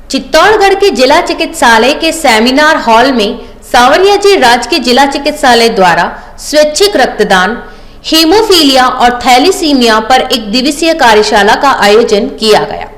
चित्तौड़गढ़ के जिला चिकित्सालय के सेमिनार हॉल में सांवरिया जी राजकीय जिला चिकित्सालय द्वारा स्वैच्छिक रक्तदान, हीमोफीलिया और थैलीसीमिया पर एक दिवसीय कार्यशाला का आयोजन किया गया।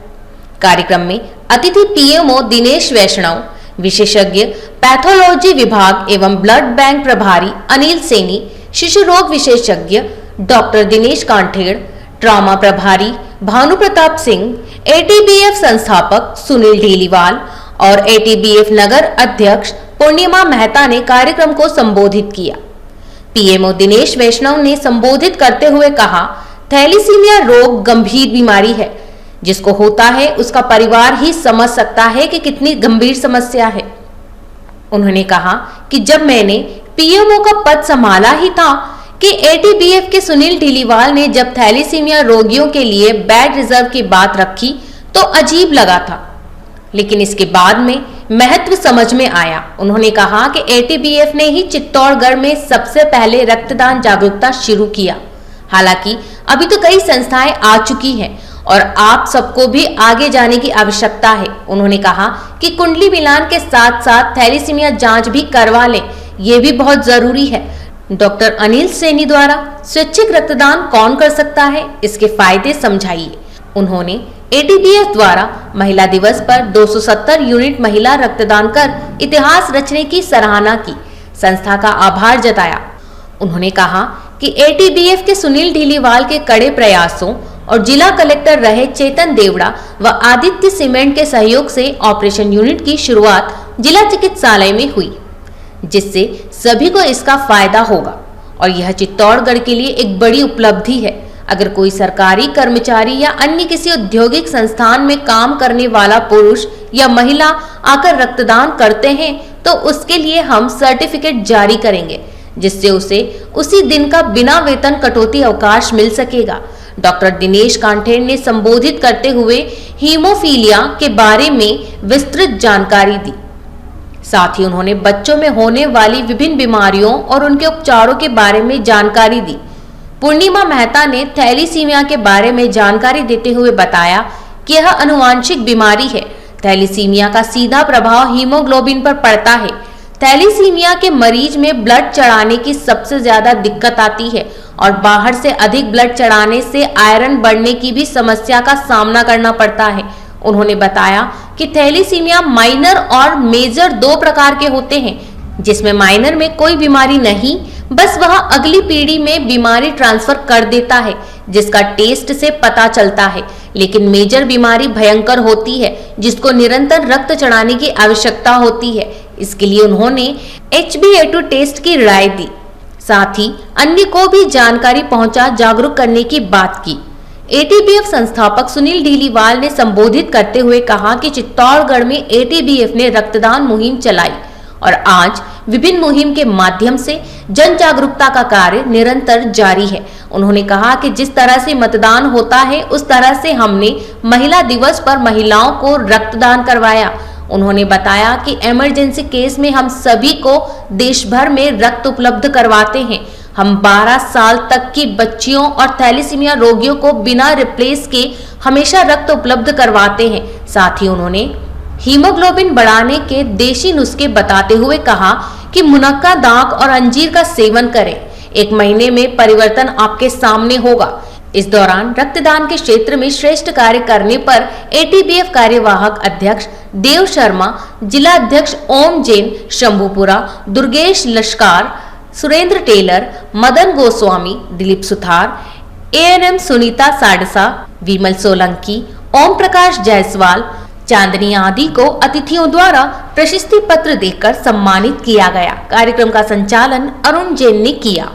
कार्यक्रम में अतिथि पीएमओ दिनेश वैष्णव, विशेषज्ञ पैथोलॉजी विभाग एवं ब्लड बैंक प्रभारी अनिल सैनी, शिशु रोग विशेषज्ञ डॉक्टर दिनेश कांठेड़, ट्रॉमा प्रभारी भानु प्रताप सिंह, एटीबीएफ संस्थापक सुनील ढीलीवाल और एटीबीएफ नगर अध्यक्ष पूर्णिमा मेहता ने कार्यक्रम को संबोधित किया। पीएमओ दिनेश वैष्णव ने संबोधित करते हुए कहा, थैलीसीमिया रोग गंभीर बीमारी है। जिसको होता है उसका परिवार ही समझ सकता है कि कितनी गंभीर समस्या है। उन्होंने कहा कि जब मैंने पीएमओ का पद संभाला ही था कि एटीबीएफ के सुनील ढीलीवाल ने जब थैलीसीमिया रोगियों के लिए बेड रिजर्व की बात रखी तो अजीब लगा था, लेकिन इसके बाद में महत्व समझ में आया। उन्होंने कहा कि एटीबीएफ ने ही चित्तौड़गढ़ में सबसे पहले रक्तदान जागरूकता शुरू किया। हालांकि अभी तो कई संस्थाएं आ चुकी हैं और आप सबको भी आगे जाने की आवश्यकता है। उन्होंने कहा कि कुंडली मिलान के साथ साथ थैलीसीमिया जांच भी करवा लें, ये भी बहुत जरूरी है। डॉक्टर अनिल सैनी द्वारा स्वैच्छिक रक्तदान कौन कर सकता है, इसके फायदे समझाइए। उन्होंने एटीबीएफ द्वारा महिला दिवस पर 270 यूनिट महिला रक्तदान कर इतिहास रचने की सराहना की, संस्था का आभार जताया। उन्होंने कहा कि एटीबीएफ के सुनील ढीलीवाल के कड़े प्रयासों और जिला कलेक्टर रहे चेतन देवड़ा व आदित्य सीमेंट के सहयोग से ऑपरेशन यूनिट की शुरुआत जिला चिकित्सालय में हुई, जिससे सभी को इसका फायदा होगा और यह चित्तौड़गढ़ के लिए एक बड़ी उपलब्धि है। अगर कोई सरकारी कर्मचारी या अन्य किसी औद्योगिक संस्थान में काम करने वाला पुरुष या महिला आकर रक्तदान करते हैं तो उसके लिए हम सर्टिफिकेट जारी करेंगे, जिससे उसे उसी दिन का बिना वेतन कटौती अवकाश मिल सकेगा। डॉक्टर दिनेश कांठेड़ ने संबोधित करते हुए हीमोफीलिया के बारे में विस्तृत जानकारी दी। साथ ही उन्होंने बच्चों में होने वाली विभिन्न बीमारियों और उनके उपचारों के बारे में जानकारी दी। पूर्णिमा मेहता ने थैलीसीमिया के बारे में जानकारी देते हुए बताया कि यह अनुवांशिक बीमारी है। थैलीसीमिया का सीधा प्रभाव हीमोग्लोबिन पर पड़ता है। थैलीसीमिया के मरीज में ब्लड चढ़ाने की सबसे ज्यादा दिक्कत आती है और बाहर से अधिक ब्लड चढ़ाने से आयरन बढ़ने की भी समस्या का सामना करना पड़ता है। उन्होंने बताया कि थैलीसीमिया माइनर और मेजर दो प्रकार के होते हैं, जिसमें माइनर में कोई बीमारी नहीं, बस वह अगली पीढ़ी में बीमारी ट्रांसफर कर देता है, जिसका टेस्ट से पता चलता है। लेकिन मेजर बीमारी भयंकर होती है, जिसको निरंतर रक्त चढ़ाने की आवश्यकता होती है। इसके लिए उन्होंने HbA2 टेस्ट की राय दी। साथ ही अन्य को भी जानकारी पहुंचा जागरूक करने की बात की। एटीबीएफ संस्थापक सुनील ढीलीवाल ने संबोधित करते हुए कहा कि चित्तौड़गढ़ में एटीबीएफ ने रक्तदान मुहिम चलाई और आज विभिन्न मुहिम के माध्यम से जन जागरूकता का कार्य निरंतर जारी है। उन्होंने कहा कि जिस तरह से मतदान होता है उस तरह से हमने महिला दिवस पर महिलाओं को रक्तदान करवाया। उन्होंने बताया कि इमरजेंसी केस में हम सभी को देश भर में रक्त उपलब्ध करवाते हैं। हम 12 साल तक की बच्चियों और थैलीसीमिया रोगियों को बिना रिप्लेस के हमेशा रक्त उपलब्ध करवाते हैं। साथ ही उन्होंने हीमोग्लोबिन बढ़ाने के देशी नुस्खे बताते हुए कहा कि मुनक्का, दाख और अंजीर का सेवन करें। 1 महीने में परिवर्तन आपके सामने होगा। इस दौरान रक्तदान के क्षेत्र में श्रेष्ठ कार्य करने पर एटीबीएफ कार्यवाहक अध्यक्ष देव शर्मा, जिला अध्यक्ष ओम जैन, शंभुपुरा, दुर्गेश लश्कार, सुरेंद्र टेलर, मदन गोस्वामी, दिलीप सुथार, एएनएम सुनीता साडसा, विमल सोलंकी, ओम प्रकाश जायसवाल, चांदनी आदि को अतिथियों द्वारा प्रशस्ति पत्र देकर सम्मानित किया गया। कार्यक्रम का संचालन अरुण जैन ने किया।